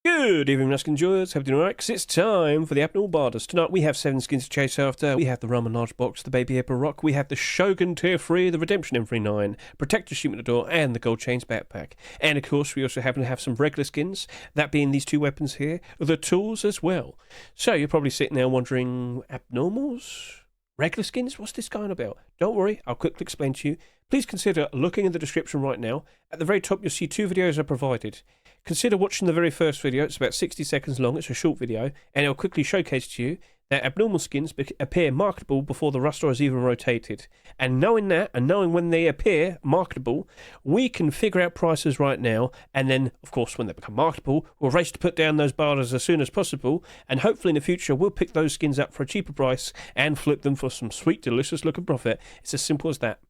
Good evening, Rusk enjoyers. Hope you're doing alright, because it's time for the abnormal barders. Tonight we have 7 skins to chase after. We have the Ramen Large Box, the Baby Hippo Rock. We have the Shogun Tier 3, the Redemption M39, Protector Shoot at the Door, and the Gold Chains Backpack. And of course, we also happen to have some regular skins, that being these 2 weapons here, the tools as well. So you're probably sitting there wondering, abnormals? Regular skins? What's this going about? Don't worry, I'll quickly explain to you. Please consider looking in the description right now. At the very top, you'll see 2 videos are provided. Consider watching the very first video. It's about 60 seconds long. It's a short video, and it'll quickly showcase to you that abnormal skins appear marketable before the rust is even rotated. And knowing that, and knowing when they appear marketable, we can figure out prices right now, and then, of course, when they become marketable, we'll race to put down those barders as soon as possible, and hopefully in the future, we'll pick those skins up for a cheaper price and flip them for some sweet, delicious looking profit. It's as simple as that.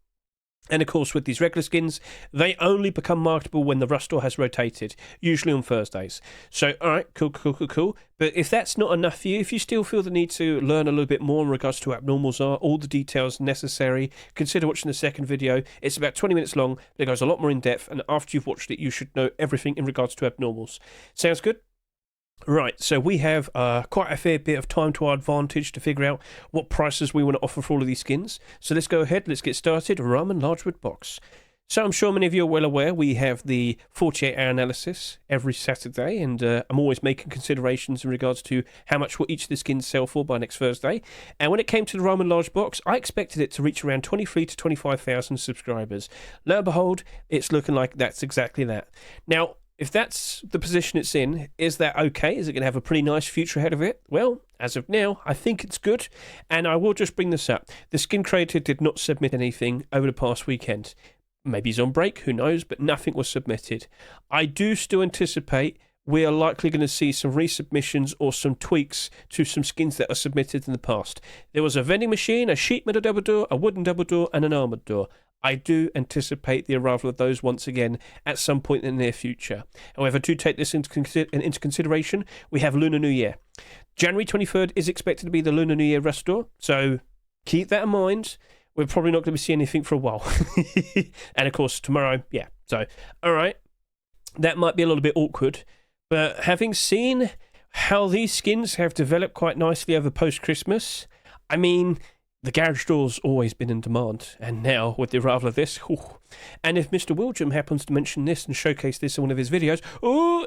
And of course, with these regular skins, they only become marketable when the rust store has rotated, usually on Thursdays. So, alright, cool. But if that's not enough for you, if you still feel the need to learn a little bit more in regards to what abnormals are, all the details necessary, consider watching the second video. It's about 20 minutes long, but it goes a lot more in depth, and after you've watched it, you should know everything in regards to abnormals. Sounds good? Right, so we have quite a fair bit of time to our advantage to figure out what prices we want to offer for all of these skins. So let's go ahead, let's get started. Ramen Large Box. So I'm sure many of you are well aware we have the 48-hour analysis every Saturday, and I'm always making considerations in regards to how much will each of the skins sell for by next Thursday. And when it came to the Ramen Large Box, I expected it to reach around 23 to 25,000 subscribers. Lo and behold, it's looking like that's exactly that. Now, if that's the position it's in, is that okay? Is it going to have a pretty nice future ahead of it? Well, as of now, I think it's good, and I will just bring this up. The skin creator did not submit anything over the past weekend. Maybe he's on break, who knows, but nothing was submitted. I do still anticipate we are likely going to see some resubmissions or some tweaks to some skins that are submitted in the past. There was a vending machine, a sheet metal double door, a wooden double door, and an armoured door. I do anticipate the arrival of those once again at some point in the near future. However, to take this into consideration, we have Lunar New Year. January 23rd is expected to be the Lunar New Year restore, so keep that in mind. We're probably not going to see anything for a while. And of course, tomorrow, yeah. So, alright, that might be a little bit awkward, but having seen how these skins have developed quite nicely over post-Christmas, I mean, the garage door's always been in demand, and now with the arrival of this, whew. And if Mr. William happens to mention this and showcase this in one of his videos, oh,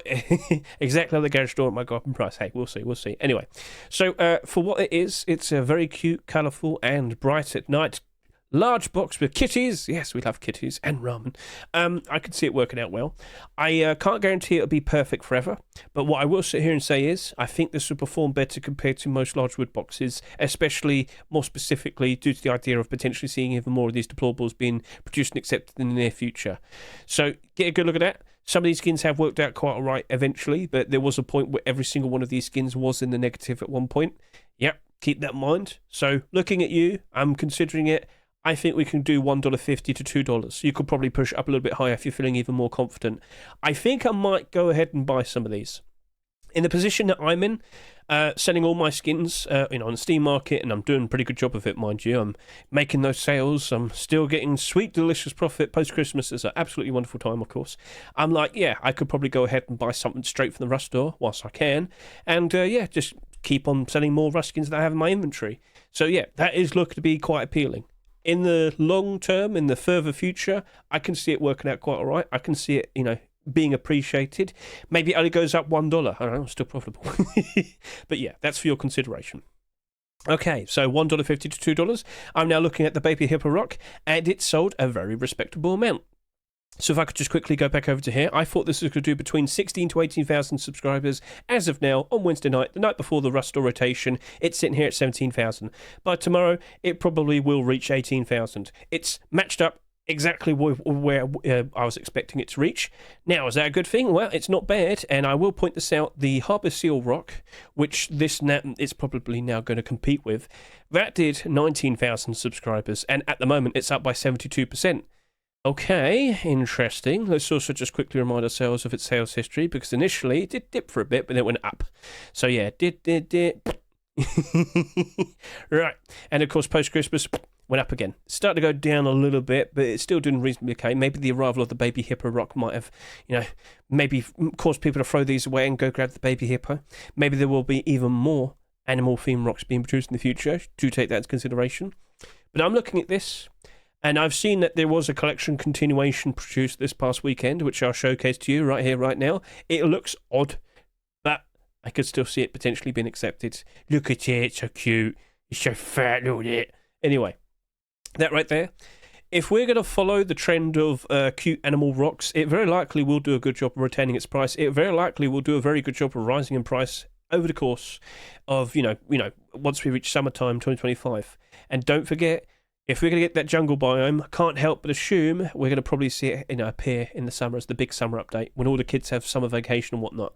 exactly like the garage door, it might go up in price. Hey, we'll see. Anyway, so for what it is, it's a very cute, colourful, and bright at night large box with kitties. Yes, we love kitties and ramen. I can see it working out well. I can't guarantee it'll be perfect forever, but what I will sit here and say is I think this will perform better compared to most large wood boxes, especially more specifically due to the idea of potentially seeing even more of these deplorables being produced and accepted in the near future. So get a good look at that. Some of these skins have worked out quite alright eventually, but there was a point where every single one of these skins was in the negative at one point. Yep, keep that in mind. So looking at you, I'm considering it. I think we can do $1.50 to $2. You could probably push up a little bit higher if you're feeling even more confident. I think I might go ahead and buy some of these. In the position that I'm in, selling all my skins on the Steam market, and I'm doing a pretty good job of it, mind you. I'm making those sales. I'm still getting sweet, delicious profit. Post-Christmas is an absolutely wonderful time, of course. I'm like, yeah, I could probably go ahead and buy something straight from the Rust store whilst I can. And, yeah, just keep on selling more Rust skins that I have in my inventory. So, yeah, that is looking to be quite appealing. In the long term, in the further future, I can see it working out quite all right. I can see it, being appreciated. Maybe it only goes up $1. I don't know, still profitable. But yeah, that's for your consideration. Okay, so $1.50 to $2. I'm now looking at the Baby Hippo Rock, and it sold a very respectable amount. So if I could just quickly go back over to here, I thought this was going to do between 16 to 18,000 subscribers. As of now, on Wednesday night, the night before the Rust store rotation, it's sitting here at 17,000. By tomorrow, it probably will reach 18,000. It's matched up exactly where I was expecting it to reach. Now, is that a good thing? Well, it's not bad, and I will point this out. The Harbour Seal Rock, which this is probably now going to compete with, that did 19,000 subscribers, and at the moment, it's up by 72%. Okay, interesting. Let's also just quickly remind ourselves of its sales history, because initially it did dip for a bit, but then it went up. So yeah, did. Right. And of course, post-Christmas, went up again. Started to go down a little bit, but it's still doing reasonably okay. Maybe the arrival of the baby hippo rock might have, maybe caused people to throw these away and go grab the baby hippo. Maybe there will be even more animal-themed rocks being produced in the future. Do take that into consideration. But I'm looking at this, and I've seen that there was a collection continuation produced this past weekend, which I'll showcase to you right here, right now. It looks odd, but I could still see it potentially being accepted. Look at it, it's so cute. It's so fat, look at it. Anyway, that right there. If we're going to follow the trend of cute animal rocks, it very likely will do a good job of retaining its price. It very likely will do a very good job of rising in price over the course of, once we reach summertime 2025. And don't forget, if we're going to get that jungle biome, I can't help but assume we're going to probably see it appear in the summer as the big summer update, when all the kids have summer vacation and whatnot.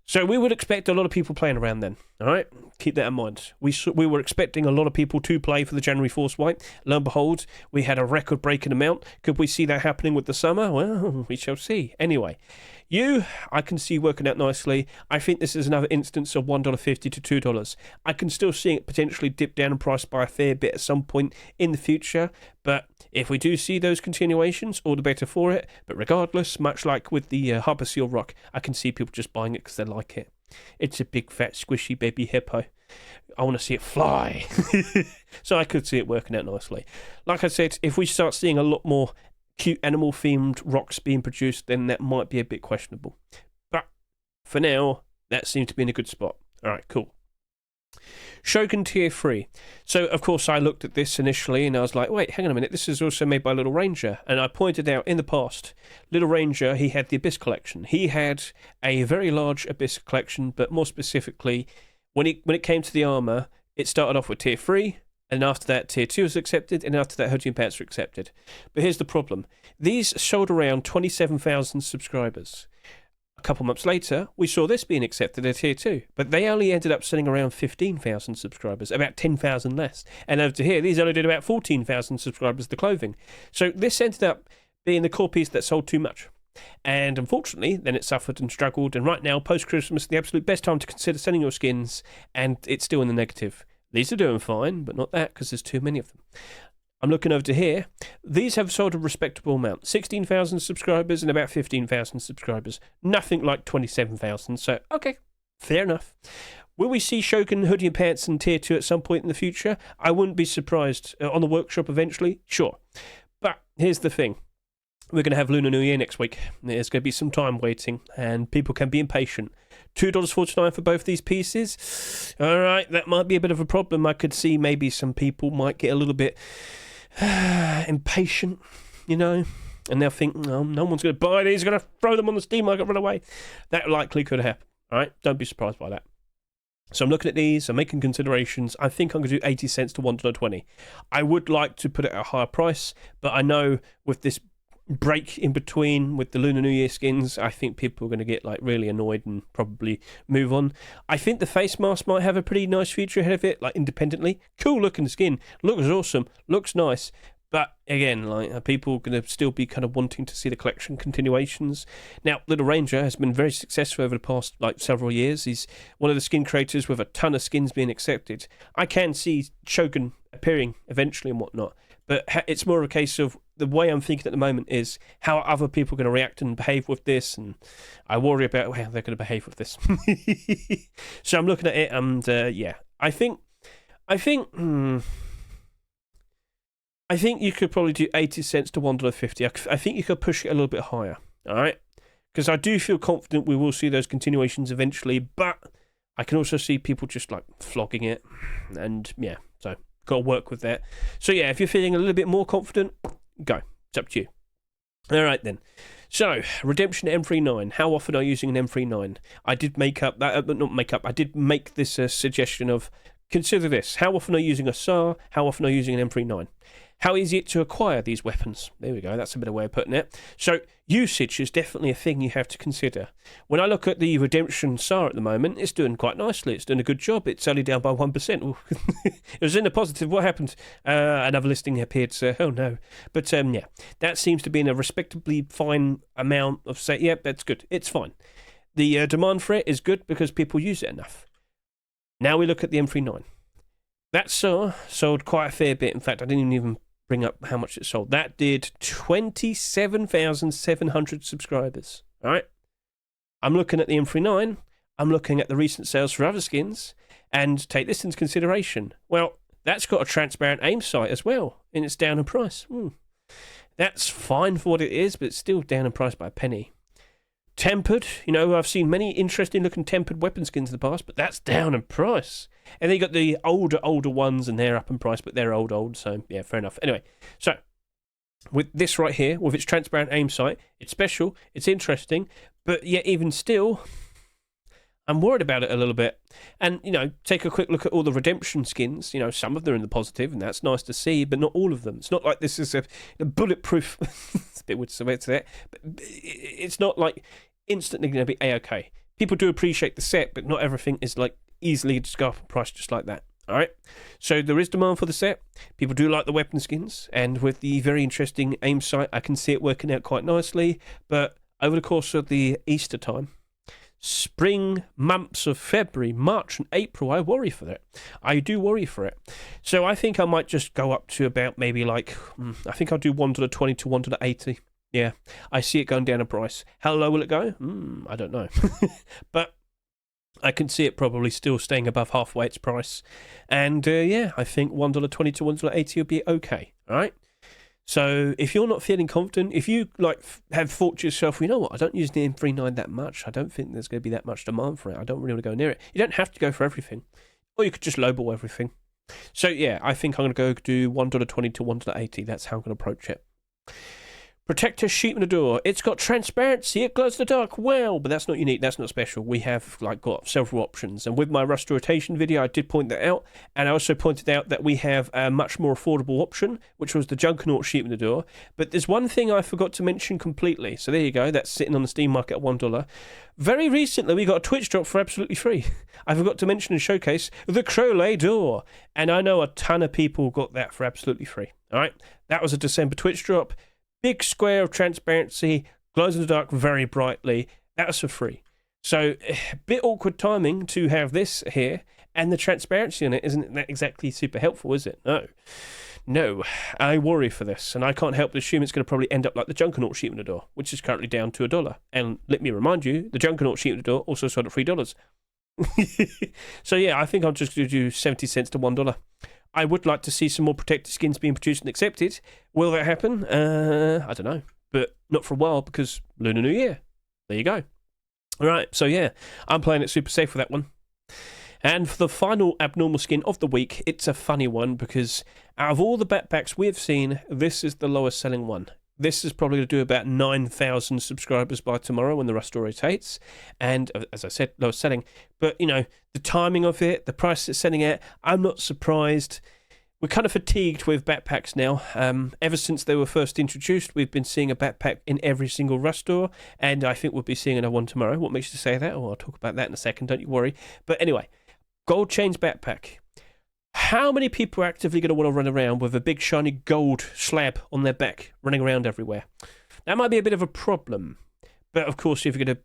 So we would expect a lot of people playing around then, all right? Keep that in mind. We were expecting a lot of people to play for the January Force White. Lo and behold, we had a record-breaking amount. Could we see that happening with the summer? Well, we shall see. Anyway, I can see working out nicely. I think this is another instance of $1.50 to $2. I can still see it potentially dip down in price by a fair bit at some point in the future, but if we do see those continuations, all the better for it. But regardless, much like with the Harbor Seal Rock, I can see people just buying it because they like it. It's a big, fat, squishy baby hippo. I want to see it fly. So I could see it working out nicely. Like I said, if we start seeing a lot more cute animal-themed rocks being produced, then that might be a bit questionable. But for now, that seems to be in a good spot. All right, cool. Shogun Tier 3. So, of course, I looked at this initially and I was like, wait, hang on a minute, this is also made by Little Ranger. And I pointed out in the past, Little Ranger, he had the Abyss collection. He had a very large Abyss collection, but more specifically, when it came to the armor, it started off with Tier 3, and after that, Tier 2 was accepted, and after that, Hedge and pants were accepted. But here's the problem. These sold around 27,000 subscribers. A couple months later, we saw this being accepted at Tier 2, but they only ended up selling around 15,000 subscribers, about 10,000 less. And over to here, these only did about 14,000 subscribers, the clothing. So this ended up being the core piece that sold too much. And unfortunately, then it suffered and struggled, and right now, post-Christmas, the absolute best time to consider selling your skins, and it's still in the negative. These are doing fine, but not that, because there's too many of them. I'm looking over to here. These have sold a respectable amount. 16,000 subscribers and about 15,000 subscribers. Nothing like 27,000, so, okay, fair enough. Will we see Shogun Hoodie and Pants and Tier 2 at some point in the future? I wouldn't be surprised. On the workshop eventually? Sure. But here's the thing. We're going to have Lunar New Year next week. There's going to be some time waiting, and people can be impatient. $2.49 for both these pieces. All right, that might be a bit of a problem. I could see maybe some people might get a little bit impatient, and they'll think, no one's going to buy these. Going to throw them on the Steam market, run away. That likely could happen. All right, don't be surprised by that. So I'm looking at these, I'm making considerations. I think I'm going to do 80 cents to $1.20. I would like to put it at a higher price, but I know with this break in between with the Lunar New Year skins, I think people are going to get really annoyed and probably move on. I think the face mask might have a pretty nice future ahead of it, independently. Cool looking skin, looks awesome, looks nice. But again, are people going to still be kind of wanting to see the collection continuations? Now, Little Ranger has been very successful over the past several years. He's one of the skin creators with a ton of skins being accepted. I can see Shogun appearing eventually and whatnot, but it's more of a case of the way I'm thinking at the moment is how are other people going to react and behave with this, and I worry about how they're going to behave with this. So I'm looking at it, and I think you could probably do 80 cents to $1.50. I think you could push it a little bit higher, all right? Because I do feel confident we will see those continuations eventually, but I can also see people just flogging it, and so got to work with that. So if you're feeling a little bit more confident, go. It's up to you. All right then. So, Redemption M39. How often are you using an M39? I did make up that, I did make this suggestion of, consider this. How often are you using a SAR? How often are you using an M39? How easy it to acquire these weapons? There we go, that's a better way of putting it. So, usage is definitely a thing you have to consider. When I look at the Redemption SAR at the moment, it's doing quite nicely. It's doing a good job. It's only down by 1%. It was in the positive. What happened? Another listing appeared, so, oh no. But, that seems to be in a respectably fine amount of, that's good. It's fine. The demand for it is good because people use it enough. Now we look at the M39. That sold quite a fair bit. In fact, I didn't even bring up how much it sold. That did 27,700 subscribers. All right. I'm looking at the M39. I'm looking at the recent sales for other skins, and take this into consideration. Well, that's got a transparent aim sight as well, and it's down in price. That's fine for what it is, but it's still down in price by a penny. Tempered, I've seen many interesting looking tempered weapon skins in the past, but that's down in price. And then you got the older ones, and they're up in price, but they're old, so yeah, fair enough. Anyway, so with this right here, with its transparent aim sight, it's special, it's interesting, but yet even still, I'm worried about it a little bit. And, take a quick look at all the redemption skins. Some of them are in the positive, and that's nice to see, but not all of them. It's not like this is a bulletproof. It's a bit weird to say it, but it's not like instantly going to be A-OK. People do appreciate the set, but not everything is like easily just go up in price just like that. All right, so there is demand for the set. People do like the weapon skins, and with the very interesting aim sight, I can see it working out quite nicely. But over the course of the Easter time, spring months of February, March and April, I worry for that. I do worry for it. So I think I might just go up to about maybe like, I think I'll do $1.20 to $1.80. Yeah, I see it going down in price. How low will it go? I don't know. But I can see it probably still staying above halfway its price. And yeah, I think $1.20 to $1.80 will be okay. All right. So if you're not feeling confident, if you have thought to yourself, you know what, I don't use the M39 that much. I don't think there's going to be that much demand for it. I don't really want to go near it. You don't have to go for everything, or you could just lowball everything. So yeah, I think I'm going to go do $1.20 to $1.80. That's how I'm going to approach it. Protector sheet in the door. It's got transparency. It glows in the dark. Well, but that's not unique. That's not special. We have got several options. And with my rust rotation video, I did point that out. And I also pointed out that we have a much more affordable option, which was the Juggernaut sheet in the door. But there's one thing I forgot to mention completely. So there you go. That's sitting on the Steam market at $1. Very recently, we got a Twitch drop for absolutely free. I forgot to mention and showcase the Crowley door. And I know a ton of people got that for absolutely free. All right. That was a December Twitch drop. Big square of transparency, glows in the dark very brightly. That was for free. So, a bit awkward timing to have this here, and the transparency on it isn't that exactly super helpful, is it? No, I worry for this, and I can't help but assume it's going to probably end up like the Juggernaut sheet in the door, which is currently down to $1. And let me remind you, the Juggernaut sheet in the door also sold at $3. So yeah, I think I'm just going to do 70 cents to $1. I would like to see some more protected skins being produced and accepted. Will that happen? I don't know. But not for a while, because Lunar New Year. There you go. All right, so yeah, I'm playing it super safe with that one. And for the final abnormal skin of the week, it's a funny one, because out of all the backpacks we've seen, this is the lowest selling one. This is probably going to do about 9,000 subscribers by tomorrow when the rust rotates. And as I said, lowest selling. But, the timing of it, the price it's selling at, I'm not surprised. We're kind of fatigued with backpacks now. Ever since they were first introduced, we've been seeing a backpack in every single rust store. And I think we'll be seeing another one tomorrow. What makes you say that? Oh, I'll talk about that in a second, don't you worry. But anyway, gold chains backpack. How many people are actively going to want to run around with a big shiny gold slab on their back, running around everywhere? That might be a bit of a problem. But of course, if you're going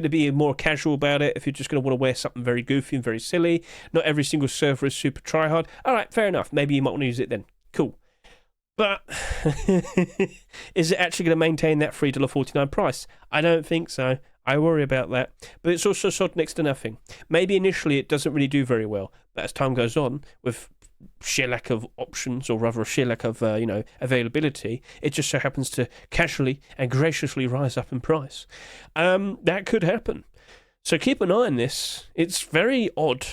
to be more casual about it, if you're just going to want to wear something very goofy and very silly, not every single server is super tryhard. All right, fair enough. Maybe you might want to use it then. Cool. But is it actually going to maintain that $3.49 price? I don't think so. I worry about that. But it's also sold next to nothing. Maybe initially it doesn't really do very well, but as time goes on, with sheer lack of options, or rather a sheer lack of availability, it just so happens to casually and graciously rise up in price. That could happen. So keep an eye on this. It's very odd.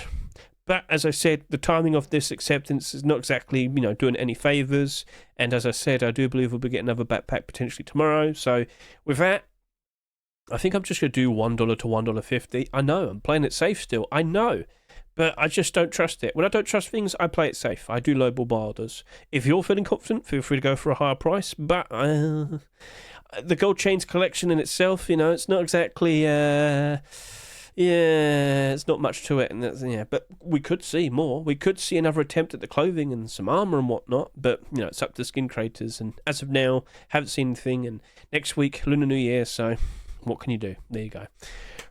But as I said, the timing of this acceptance is not exactly, doing any favours. And as I said, I do believe we'll be getting another backpack potentially tomorrow. So with that, I think I'm just going to do $1 to $1.50. I know, I'm playing it safe still. I know. But I just don't trust it. When I don't trust things, I play it safe. I do lowball barders. If you're feeling confident, feel free to go for a higher price. But the gold chains collection in itself, it's not exactly... it's not much to it, and but we could see more. We could see another attempt at the clothing and some armor and whatnot, but it's up to skin creators, and as of now, haven't seen anything, and next week, Lunar New Year, so what can you do? There you go.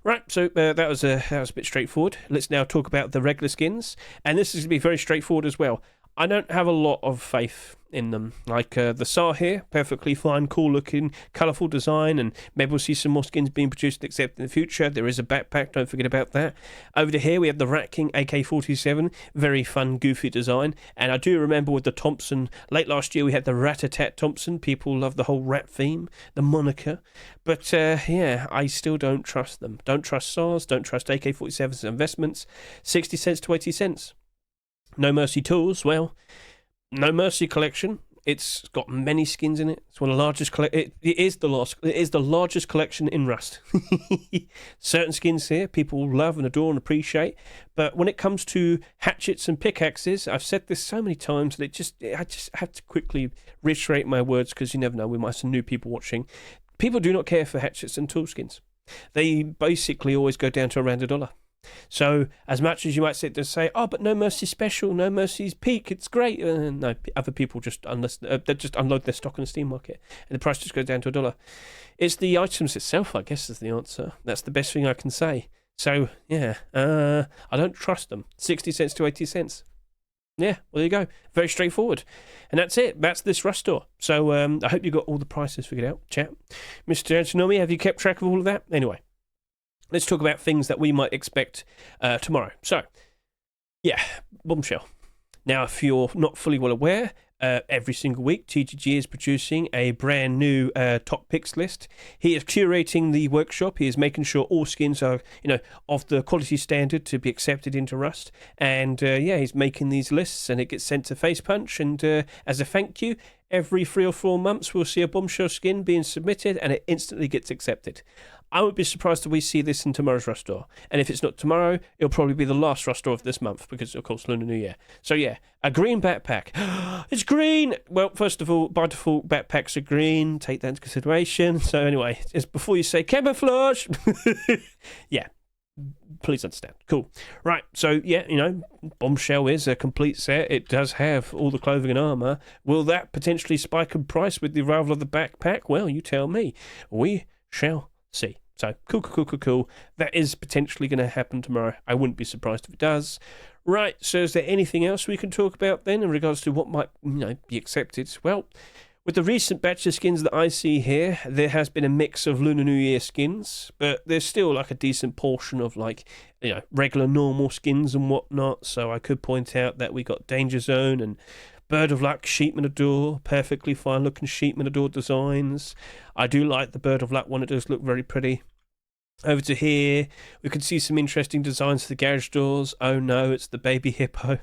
Right, so that was a bit straightforward. Let's now talk about the regular skins, and this is going to be very straightforward as well. I don't have a lot of faith in them. Like the Sar here, perfectly fine, cool looking, colourful design, and maybe we'll see some more skins being produced and accepted in the future. There is a backpack, don't forget about that. Over to here we have the Rat King AK-47, very fun, goofy design. And I do remember with the Thompson, late last year we had the Rat-a-tat Thompson. People love the whole rat theme, the moniker. But yeah, I still don't trust them. Don't trust SARS, don't trust AK-47's investments. 60 cents to 80 cents. No Mercy Tools, well, No Mercy collection. It's got many skins in it. It's one of the largest it is the largest collection in Rust. Certain skins here people love and adore and appreciate, but when it comes to hatchets and pickaxes, I've said this so many times that I just have to quickly reiterate my words because you never know, we might have some new people watching. People do not care for hatchets and tool skins. They basically always go down to around $1. So as much as you might sit there and say, oh, but No Mercy special, No Mercy's peak, it's great. No, other people just they just unload their stock on the Steam market and the price just goes down to $1. It's the items itself, I guess, is the answer. That's the best thing I can say. So yeah, I don't trust them. 60 cents to 80 cents. Yeah, well, there you go. Very straightforward. And that's it. That's this Rust store. So I hope you got all the prices figured out, chat. Mr. Antonomi, have you kept track of all of that? Anyway. Let's talk about things that we might expect tomorrow. So, yeah, Bombshell. Now, if you're not fully well aware, every single week TGG is producing a brand new top picks list. He is curating the workshop. He is making sure all skins are, of the quality standard to be accepted into Rust. And yeah, he's making these lists, and it gets sent to Face Punch. And as a thank you, every 3 or 4 months we'll see a Bombshell skin being submitted, and it instantly gets accepted. I would be surprised if we see this in tomorrow's Rust store. And if it's not tomorrow, it'll probably be the last Rust store of this month because, of course, Lunar New Year. So, yeah, a green backpack. It's green! Well, first of all, by default, backpacks are green. Take that into consideration. So, anyway, just before you say camouflage, yeah, please understand. Cool. Right, so, yeah, Bombshell is a complete set. It does have all the clothing and armour. Will that potentially spike in price with the arrival of the backpack? Well, you tell me. We shall see. So, cool. That is potentially going to happen tomorrow. I wouldn't be surprised if it does. Right, so is there anything else we can talk about then in regards to what might, be accepted? Well, with the recent batch of skins that I see here, there has been a mix of Lunar New Year skins, but there's still like a decent portion of regular normal skins and whatnot. So I could point out that we got Danger Zone and Bird of Luck, Sheep Matador, perfectly fine looking Sheep Matador designs. I do like the Bird of Luck one, it does look very pretty. Over to here, we can see some interesting designs for the garage doors. Oh no, it's the baby hippo.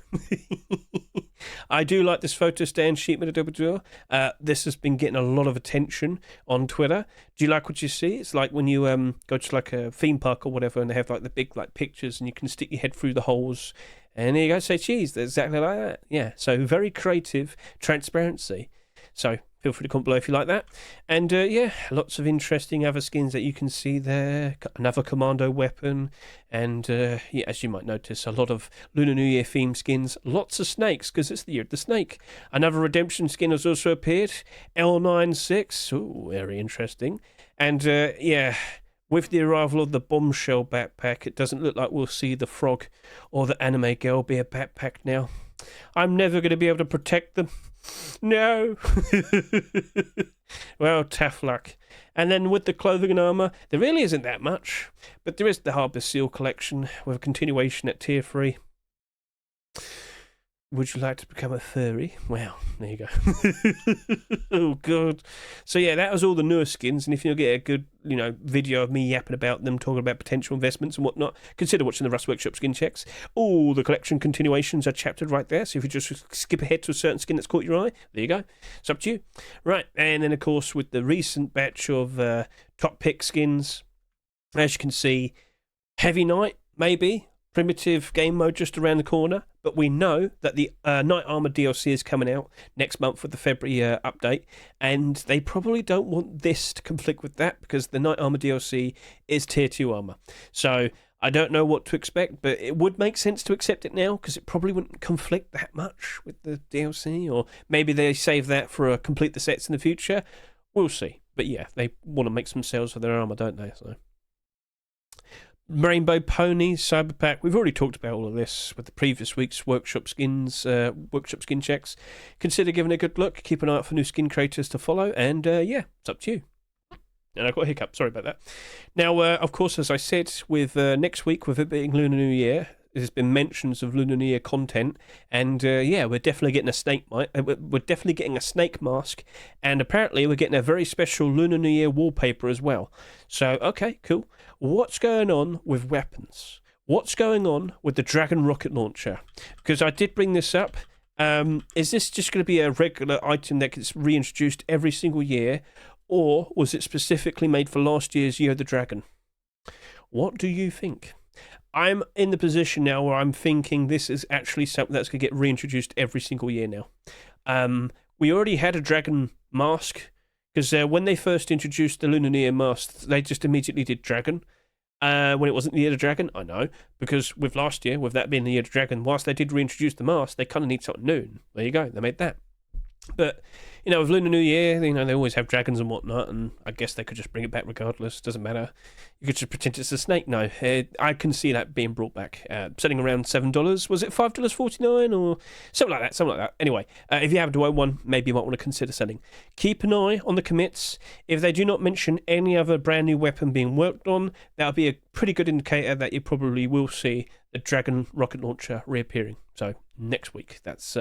I do like this photo stand Sheep Matador. This has been getting a lot of attention on Twitter. Do you like what you see? It's like when you go to like a theme park or whatever and they have like the big pictures and you can stick your head through the holes. And there you go, say cheese. They're exactly like that. Yeah, so very creative transparency. So feel free to comment below if you like that. And yeah, lots of interesting other skins that you can see there. Another commando weapon. And yeah, as you might notice, a lot of Lunar New Year themed skins. Lots of snakes, because it's the year of the snake. Another redemption skin has also appeared. L96. Ooh, very interesting. And yeah, with the arrival of the Bombshell backpack, it doesn't look like we'll see the frog or the anime girl be a backpack now. I'm never going to be able to protect them. No. Well, tough luck. And then with the clothing and armour, there really isn't that much. But there is the Harbour Seal collection with a continuation at Tier 3. Would you like to become a furry? Well, there you go. Oh, God. So, yeah, that was all the newer skins. And if you'll get a good, video of me yapping about them, talking about potential investments and whatnot, consider watching the Rust Workshop skin checks. All the collection continuations are chaptered right there. So if you just skip ahead to a certain skin that's caught your eye, there you go. It's up to you. Right. And then, of course, with the recent batch of top pick skins, as you can see, Heavy Knight, maybe. Primitive game mode just around the corner, but we know that the Knight Armor DLC is coming out next month with the February update, and they probably don't want this to conflict with that because the Knight Armor DLC is Tier 2 armor. So I don't know what to expect, but it would make sense to accept it now because it probably wouldn't conflict that much with the DLC, or maybe they save that for a complete the sets in the future. We'll see. But yeah, they want to make some sales for their armor, don't they? So. Rainbow Ponies, Cyber Pack. We've already talked about all of this with the previous week's workshop skins, workshop skin checks. Consider giving it a good look. Keep an eye out for new skin creators to follow. And yeah, it's up to you. And I got a hiccup. Sorry about that. Now, of course, as I said, with next week, with it being Lunar New Year, there's been mentions of Lunar New Year content, and yeah, we're definitely getting a snake. We're definitely getting a snake mask, and apparently we're getting a very special Lunar New Year wallpaper as well. So, okay, cool. What's going on with weapons? What's going on with the Dragon rocket launcher? Because I did bring this up. Is this just going to be a regular item that gets reintroduced every single year, or was it specifically made for last year's Year of the Dragon? What do you think? I'm in the position now where I'm thinking this is actually something that's going to get reintroduced every single year now. We already had a dragon mask, because when they first introduced the Lunar New Year mask, they just immediately did dragon. When it wasn't the Year of the Dragon, I know, because with last year, with that being the Year of the Dragon, whilst they did reintroduce the mask, they kind of need something new. There you go, they made that. But, you know, with Lunar New Year, you know, they always have dragons and whatnot, and I guess they could just bring it back regardless. Doesn't matter. You could just pretend it's a snake. No, I can see that being brought back. Selling around $7. Was it $5.49 or something like that? Something like that. Anyway, if you happen to own one, maybe you might want to consider selling. Keep an eye on the commits. If they do not mention any other brand new weapon being worked on, that'll be a pretty good indicator that you probably will see the Dragon rocket launcher reappearing. So next week, that's.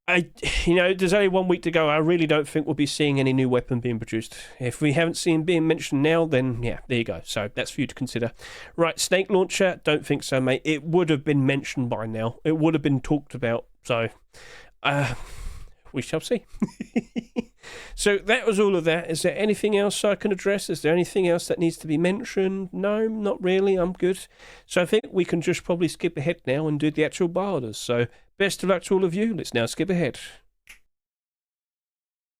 There's only 1 week to go. I really don't think we'll be seeing any new weapon being produced. If we haven't seen being mentioned now, then yeah, there you go. So that's for you to consider. Right, snake launcher, don't think so, mate. It would have been mentioned by now. It would have been talked about. So, we shall see. So that was all of that. Is there anything else I can address? Is there anything else that needs to be mentioned? No, not really. I'm good. So I think we can just probably skip ahead now and do the actual barders. So best of luck to all of you. Let's now skip ahead.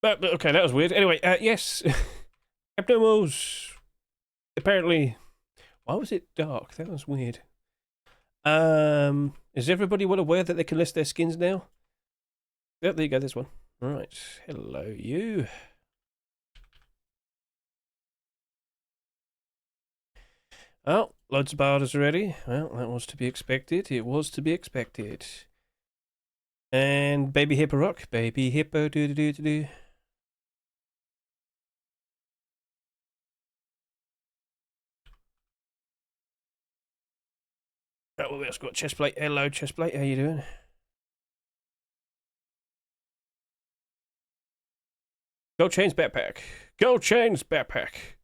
But okay, that was weird. Anyway, yes. Abnormals. Apparently. Why was it dark? That was weird. Is everybody well aware that they can list their skins now? Oh, there you go, there's one. Right, hello you. Oh, loads of barders already. Well, that was to be expected. It was to be expected. And Baby Hippo Rock. Baby Hippo do. Oh, we also got Chestplate. Hello, Chestplate. How you doing? Gold Chains Backpack. Gold Chains Backpack.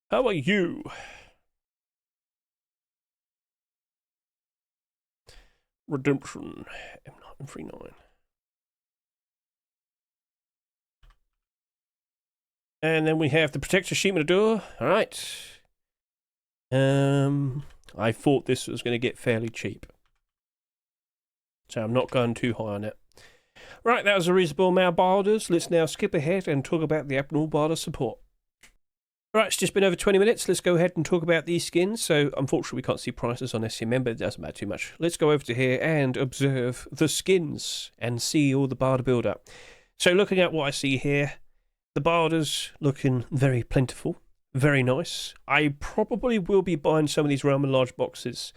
How are you? Redemption. M939. And then we have the Protector Sheet Door. Alright. I thought this was going to get fairly cheap. So I'm not going too high on it. Right, that was a reasonable amount of barders. Let's now skip ahead and talk about the abnormal barder support. Right, it's just been over 20 minutes. Let's go ahead and talk about these skins. So, unfortunately, we can't see prices on SCMM, but it doesn't matter too much. Let's go over to here and observe the skins and see all the barder build-up. So, looking at what I see here, the barders looking very plentiful, very nice. I probably will be buying some of these Ramen Large Boxes.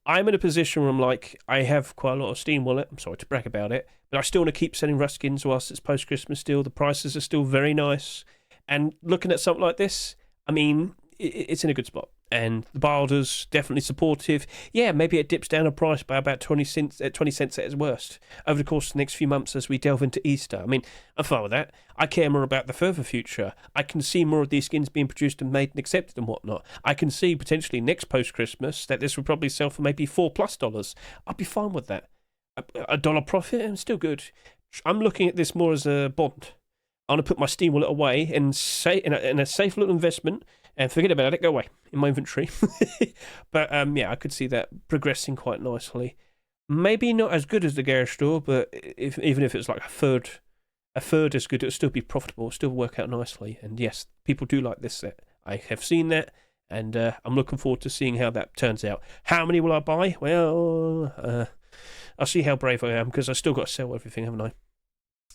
I'm in a position where I'm like, I have quite a lot of Steam Wallet. I'm sorry to brag about it, but I still want to keep selling Rust skins whilst it's post-Christmas still. The prices are still very nice. And looking at something like this, I mean, it's in a good spot. And the barders, definitely supportive. Yeah, maybe it dips down a price by about 20 cents at its worst over the course of the next few months as we delve into Easter. I mean, I'm fine with that. I care more about the further future. I can see more of these skins being produced and made and accepted and whatnot. I can see potentially next post-Christmas that this will probably sell for maybe $4+. I'd be fine with that. A dollar profit, and still good. I'm looking at this more as a bond. I want to put my Steam Wallet away and say in a safe little investment and forget about it, go away in my inventory. But yeah, I could see that progressing quite nicely. Maybe not as good as the garage store, but even if it's like a third as good, it'll still be profitable, still work out nicely. And yes, people do like this set. I have seen that, and I'm looking forward to seeing how that turns out. How many will I buy? Well, I'll see how brave I am, because I've still got to sell everything, haven't I?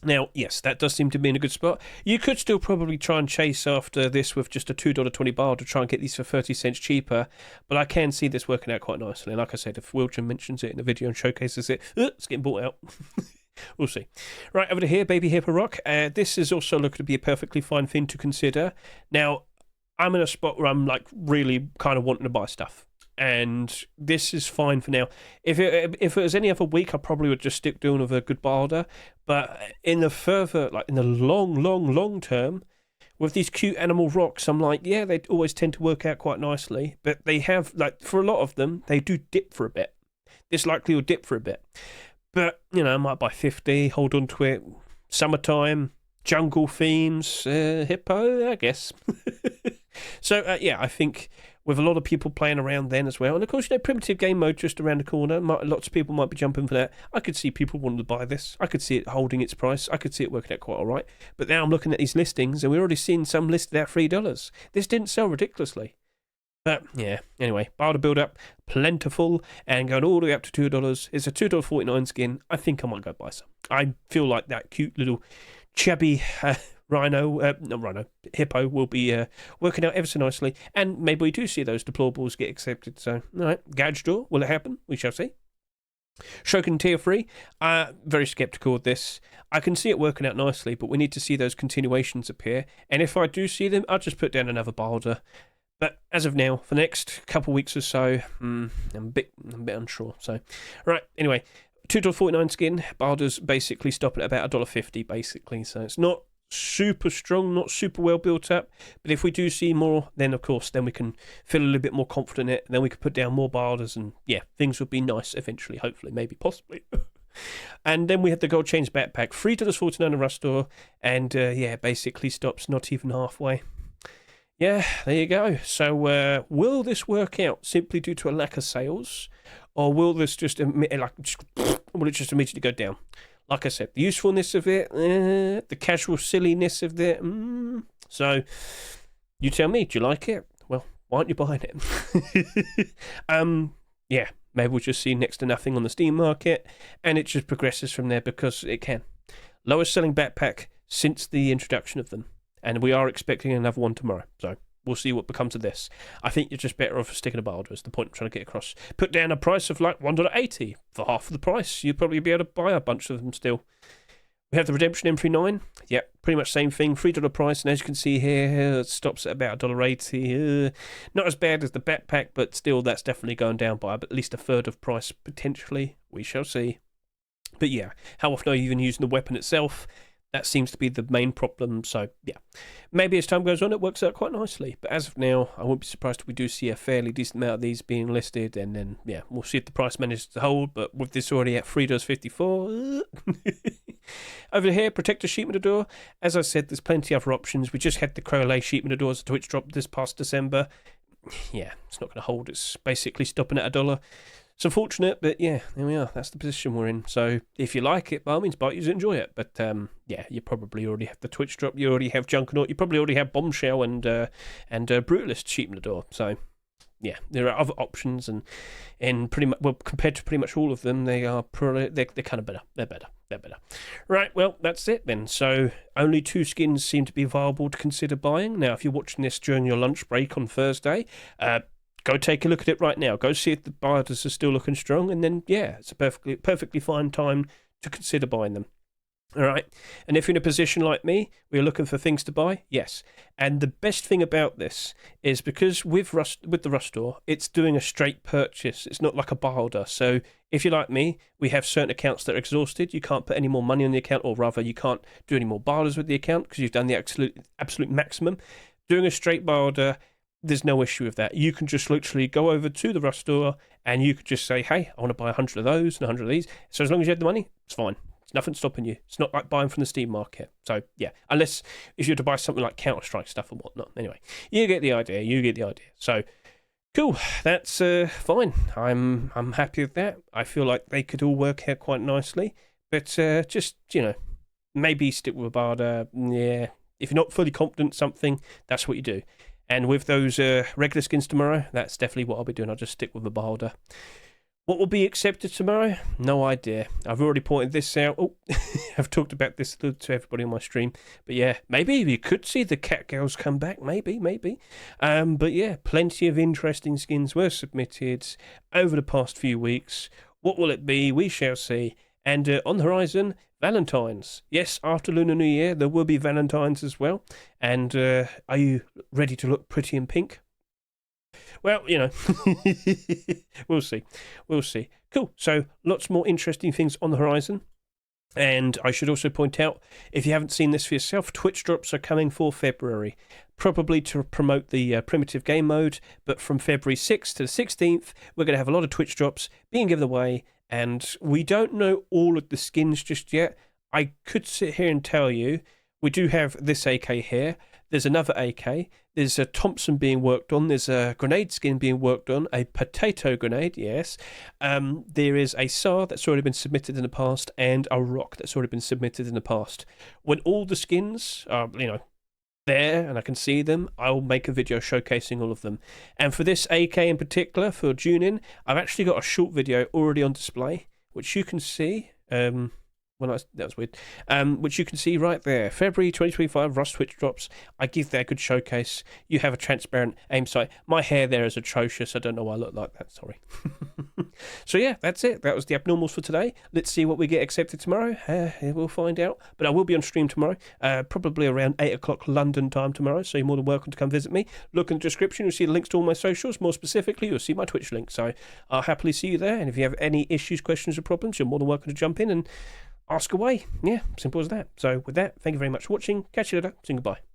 Now, yes, that does seem to be in a good spot. You could still probably try and chase after this with just a $2.20 bar to try and get these for 30 cents cheaper, but I can see this working out quite nicely. Like I said, if Wilton mentions it in the video and showcases it, it's getting bought out. We'll see. Right, over to here, Baby Hippo Rock. This is also looking to be a perfectly fine thing to consider. Now, I'm in a spot where I'm like really kind of wanting to buy stuff. And this is fine for now. If it was any other week, I probably would just stick doing with a good barter. But in the long term, with these cute animal rocks, I'm like, yeah, they always tend to work out quite nicely. But they have, like, for a lot of them, they do dip for a bit. This likely will dip for a bit. But, you know, I might buy 50, hold on to it. Summertime, jungle themes, hippo, I guess. So, yeah, I think with a lot of people playing around then as well. And, of course, you know, primitive game mode just around the corner. Lots of people might be jumping for that. I could see people wanting to buy this. I could see it holding its price. I could see it working out quite all right. But now I'm looking at these listings, and we're already seeing some listed at $3. This didn't sell ridiculously. But, yeah, anyway, barter build-up, plentiful, and going all the way up to $2. It's a $2.49 skin. I think I might go buy some. I feel like that cute little chubby hippo will be working out ever so nicely, and maybe we do see those deplorables get accepted. So, all right, Gadge Door, will it happen? We shall see. Shogun Tier 3, very sceptical of this. I can see it working out nicely, but we need to see those continuations appear, and if I do see them, I'll just put down another barter. But as of now, for the next couple of weeks or so, I'm a bit unsure. So, right, anyway, $2.49 skin, barters basically stopping at about $1.50 basically. So it's not super strong, not super well built up. But if we do see more, then of course, then we can feel a little bit more confident in it. And then we can put down more barters, and yeah, things will be nice eventually, hopefully, maybe, possibly. And then we have the gold chains backpack, $3.49 in Rush Store, and yeah, basically stops not even halfway. Yeah, there you go. So, will this work out simply due to a lack of sales, or will this just will it just immediately go down? Like I said, the usefulness of it, the casual silliness of it. So, you tell me, do you like it? Well, why aren't you buying it? Yeah, maybe we'll just see next to nothing on the Steam market, and it just progresses from there because it can. Lowest selling backpack since the introduction of them. And we are expecting another one tomorrow. So we'll see what becomes of this. I think you're just better off sticking a barter is the point I'm trying to get across. Put down a price of like $1.80 for half of the price. You'd probably be able to buy a bunch of them still. We have the Redemption M39. Yeah, pretty much same thing. $3 price. And as you can see here, it stops at about $1.80. Not as bad as the backpack, but still that's definitely going down by at least a third of price potentially. We shall see. But yeah, how often are you even using the weapon itself? That seems to be the main problem, so yeah. Maybe as time goes on, it works out quite nicely. But as of now, I won't be surprised if we do see a fairly decent amount of these being listed, and then, yeah, we'll see if the price manages to hold. But with this already at $3.54... Over here, Protector Sheet Matador. As I said, there's plenty of other options. We just had the Crowley Sheet Matador as a Twitch drop this past December. Yeah, it's not going to hold. It's basically stopping at $1. It's unfortunate, but yeah, there we are. That's the position we're in. So if you like it, by all means, buy it, enjoy it. But yeah, you probably already have the Twitch drop. You already have Junkernaut. You probably already have Bombshell and Brutalist Sheep Matador. So yeah, there are other options, and pretty much, well, compared to pretty much all of them, they're kind of better. They're better. Right, well, that's it then. So only 2 skins seem to be viable to consider buying. Now, if you're watching this during your lunch break on Thursday, go take a look at it right now. Go see if the barters are still looking strong, and then, yeah, it's a perfectly fine time to consider buying them. All right, and if you're in a position like me, where you're looking for things to buy, yes. And the best thing about this is because with the Rush Store, it's doing a straight purchase. It's not like a barter. So if you're like me, we have certain accounts that are exhausted. You can't put any more money on the account, or rather, you can't do any more barters with the account because you've done the absolute maximum. Doing a straight barter, there's no issue with that. You can just literally go over to the Rush Store and you could just say, hey, I want to buy 100 of those and 100 of these. So as long as you have the money, it's fine. It's nothing stopping you. It's not like buying from the Steam market. So yeah, unless if you were to buy something like Counter-Strike stuff and whatnot. Anyway, you get the idea. So cool, that's fine. I'm happy with that. I feel like they could all work out quite nicely. But just, you know, maybe stick with a barter. Yeah, if you're not fully confident in something, that's what you do. And with those regular skins tomorrow, that's definitely what I'll be doing. I'll just stick with the barter. What will be accepted tomorrow? No idea. I've already pointed this out. Oh, I've talked about this to everybody on my stream. But yeah, maybe you could see the cat girls come back. Maybe. But yeah, plenty of interesting skins were submitted over the past few weeks. What will it be? We shall see. And on the horizon, Valentine's. Yes, after Lunar New Year, there will be Valentine's as well. And are you ready to look pretty in pink? Well, you know, we'll see. Cool. So lots more interesting things on the horizon. And I should also point out, if you haven't seen this for yourself, Twitch drops are coming for February. Probably to promote the primitive game mode. But from February 6th to the 16th, we're going to have a lot of Twitch drops being given away. And we don't know all of the skins just yet. I could sit here and tell you, we do have this AK here. There's another AK. There's a Thompson being worked on. There's a grenade skin being worked on. A potato grenade, yes. There is a SAR that's already been submitted in the past, and a rock that's already been submitted in the past. When all the skins are, there and I can see them, I'll make a video showcasing all of them. And for this AK in particular, for Junin, I've actually got a short video already on display, which you can see. That was weird. Which you can see right there. February 2025 Rust Twitch drops. I give that a good showcase. You have a transparent aim sight. My hair there is atrocious. I don't know why I look like that. Sorry. So yeah, that's it. That was the abnormals for today. Let's see what we get accepted tomorrow. We'll find out. But I will be on stream tomorrow. Probably around 8 o'clock London time tomorrow. So you're more than welcome to come visit me. Look in the description. You'll see the links to all my socials. More specifically, you'll see my Twitch link. So I'll happily see you there. And if you have any issues, questions, or problems, you're more than welcome to jump in and ask away. Yeah, simple as that. So with that, thank you very much for watching. Catch you later. Saying goodbye.